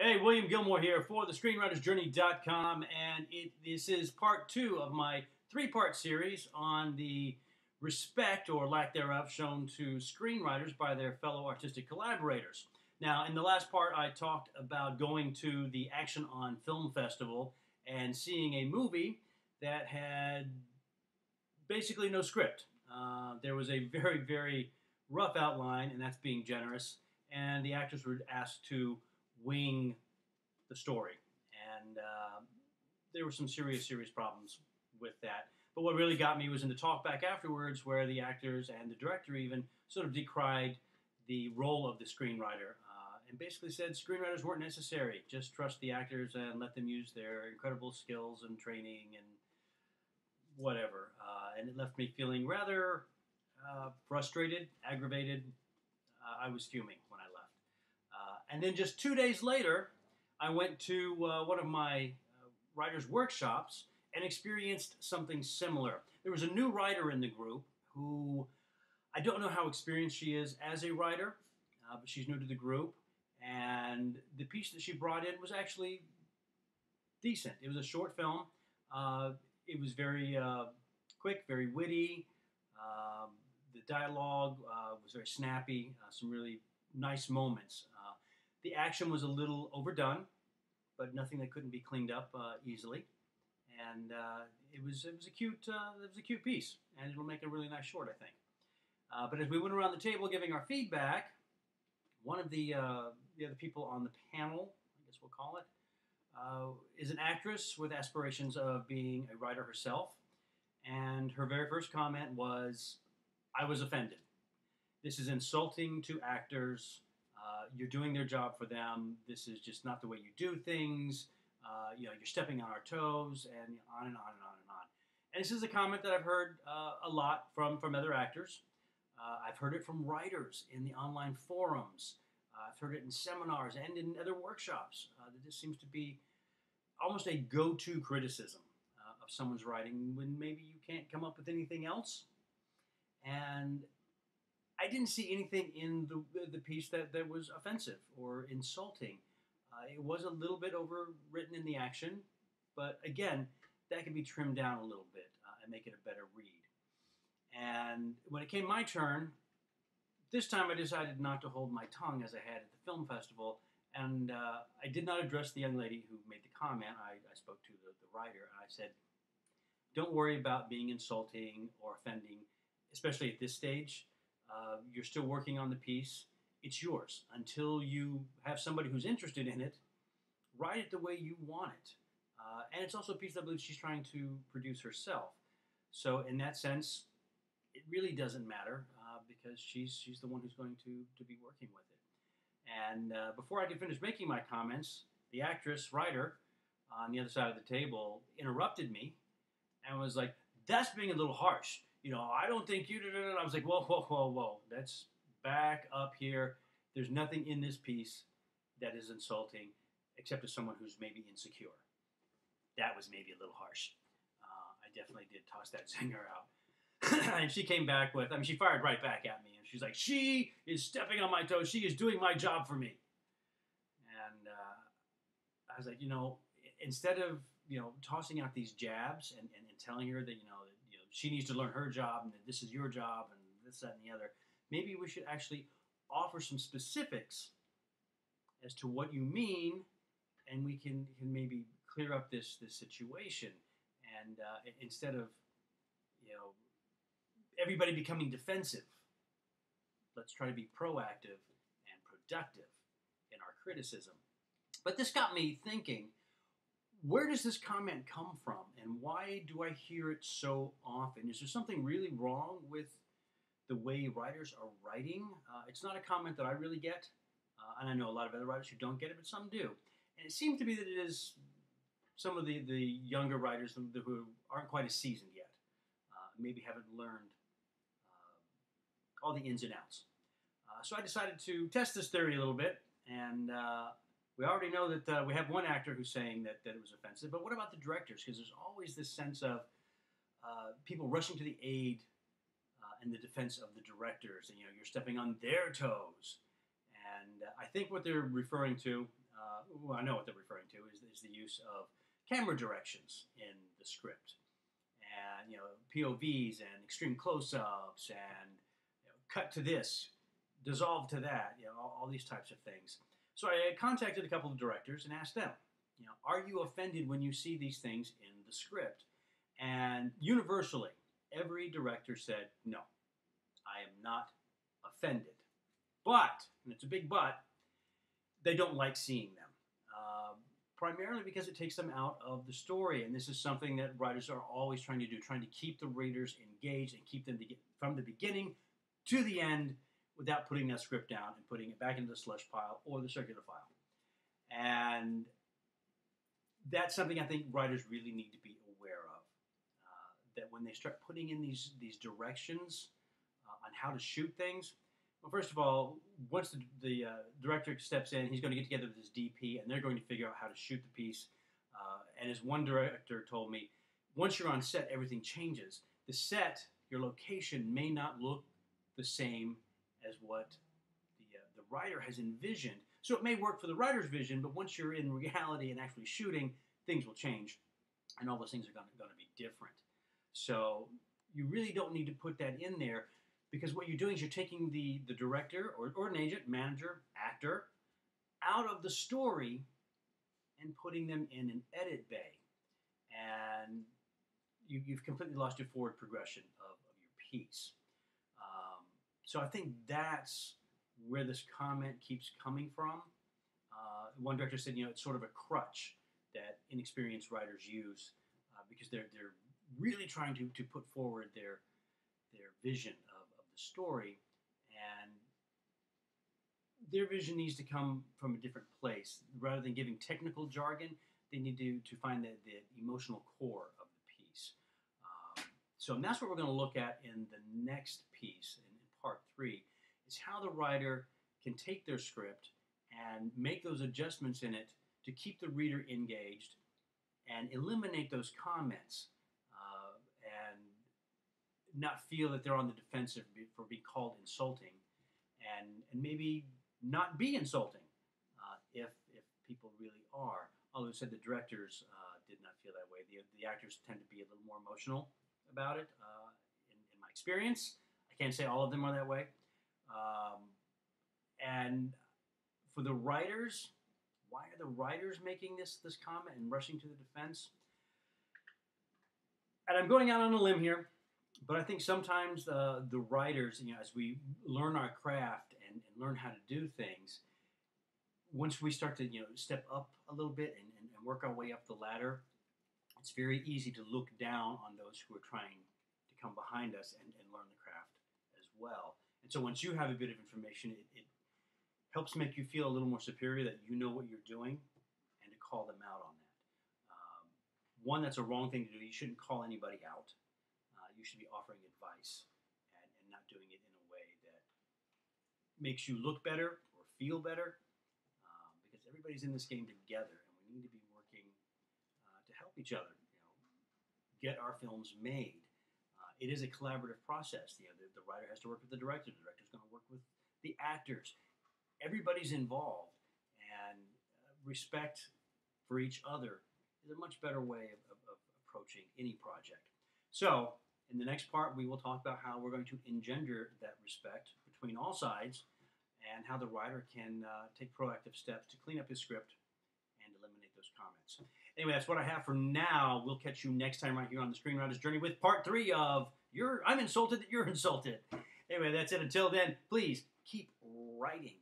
Hey, William Gilmore here for the ScreenwritersJourney.com, and this is part two of my three-part series on the respect or lack thereof shown to screenwriters by their fellow artistic collaborators. Now, in the last part, I talked about going to the Action on Film Festival and seeing a movie that had basically no script. There was a very, very rough outline, and that's being generous, and the actors were asked to wing the story, and there were some serious problems with that. But what really got me was in the talk back afterwards, where the actors and the director even sort of decried the role of the screenwriter, and basically said screenwriters weren't necessary. Just trust the actors and let them use their incredible skills and training and whatever. And it left me feeling rather frustrated, aggravated. I was fuming when I left. And then just 2 days later, I went to one of my writers' workshops and experienced something similar. There was a new writer in the group who, I don't know how experienced she is as a writer, but she's new to the group. And the piece that she brought in was actually decent. It was a short film. It was very quick, very witty. The dialogue was very snappy, some really nice moments. The action was a little overdone, but nothing that couldn't be cleaned up easily. And it was a cute piece, and it'll make a really nice short, I think. But as we went around the table giving our feedback, one of the other people on the panel, I guess we'll call it, is an actress with aspirations of being a writer herself. And her very first comment was, "I was offended. This is insulting to actors. You're doing their job for them. This is just not the way you do things. You're stepping on our toes," and on and on and on and on. And this is a comment that I've heard a lot from other actors. I've heard it from writers in the online forums. I've heard it in seminars and in other workshops. This seems to be almost a go-to criticism of someone's writing when maybe you can't come up with anything else. And I didn't see anything in the piece that was offensive or insulting. It was a little bit overwritten in the action, but again, that can be trimmed down a little bit and make it a better read. And when it came my turn, this time I decided not to hold my tongue as I had at the film festival, and I did not address the young lady who made the comment. I spoke to the writer, and I said, "Don't worry about being insulting or offending, especially at this stage. You're still working on the piece. It's yours. Until you have somebody who's interested in it, write it the way you want it." And it's also a piece that I believe she's trying to produce herself. So in that sense, it really doesn't matter because she's the one who's going to be working with it. And before I could finish making my comments, the actress, writer, on the other side of the table interrupted me and was like, "That's being a little harsh. I don't think you did it." I was like, whoa. Let's back up here. There's nothing in this piece that is insulting, except to someone who's maybe insecure. That was maybe a little harsh. I definitely did toss that zinger out. And she came back with, she fired right back at me. And she's like, "She is stepping on my toes. She is doing my job for me." And I was like, instead of, tossing out these jabs and telling her that, she needs to learn her job and that this is your job and this, that, and the other, maybe we should actually offer some specifics as to what you mean, and we can maybe clear up this situation. And instead of, everybody becoming defensive, let's try to be proactive and productive in our criticism. But this got me thinking, where does this comment come from, and why do I hear it so often? Is there something really wrong with the way writers are writing? It's not a comment that I really get, and I know a lot of other writers who don't get it, but some do. And it seems to be that it is some of the younger writers who aren't quite as seasoned yet, maybe haven't learned all the ins and outs. So I decided to test this theory a little bit, and we already know that we have one actor who's saying that it was offensive, but what about the directors? Because there's always this sense of people rushing to the aid in the defense of the directors, and you're stepping on their toes. And I think what they're referring to, well, I know what they're referring to is the use of camera directions in the script, and POVs and extreme close-ups and cut to this, dissolve to that, all these types of things. So I contacted a couple of directors and asked them, are you offended when you see these things in the script? And universally, every director said, no, I am not offended. But, and it's a big but, they don't like seeing them. Primarily because it takes them out of the story. And this is something that writers are always trying to do, trying to keep the readers engaged and keep them from the beginning to the end without putting that script down and putting it back into the slush pile or the circular file. And that's something I think writers really need to be aware of. That when they start putting in these directions on how to shoot things, well, first of all, once the director steps in, he's going to get together with his DP, and they're going to figure out how to shoot the piece. And as one director told me, once you're on set, everything changes. The set, your location, may not look the same as what the writer has envisioned. So it may work for the writer's vision, but once you're in reality and actually shooting, things will change, and all those things are going to be different. So you really don't need to put that in there, because what you're doing is you're taking the director or an agent, manager, actor out of the story and putting them in an edit bay. And you've completely lost your forward progression of your piece. So I think that's where this comment keeps coming from. One director said, it's sort of a crutch that inexperienced writers use because they're really trying to put forward their vision of the story, and their vision needs to come from a different place. Rather than giving technical jargon, they need to find the emotional core of the piece. So that's what we're going to look at in the next piece, in part 3, is how the writer can take their script and make those adjustments in it to keep the reader engaged and eliminate those comments and not feel that they're on the defensive for being called insulting, and maybe not be insulting if people really are. Although it said the directors did not feel that way. The actors tend to be a little more emotional about it in my experience. I can't say all of them are that way. And for the writers, why are the writers making this comment and rushing to the defense? And I'm going out on a limb here, but I think sometimes the writers, as we learn our craft and learn how to do things, once we start to step up a little bit and work our way up the ladder, it's very easy to look down on those who are trying to come behind us and learn the craft as well. And so once you have a bit of information, it helps make you feel a little more superior, that you know what you're doing, and to call them out on that. One, that's a wrong thing to do. You shouldn't call anybody out. You should be offering advice and not doing it in a way that makes you look better or feel better, because everybody's in this game together, and we need to be working to help each other, get our films made. It is a collaborative process. The writer has to work with the director. The director's going to work with the actors. Everybody's involved, and respect for each other is a much better way of approaching any project. So, in the next part, we will talk about how we're going to engender that respect between all sides, and how the writer can take proactive steps to clean up his script and eliminate those comments. Anyway, that's what I have for now. We'll catch you next time right here on the Screenwriter's Journey with part 3 of I'm insulted that you're insulted. Anyway, that's it. Until then, please keep writing.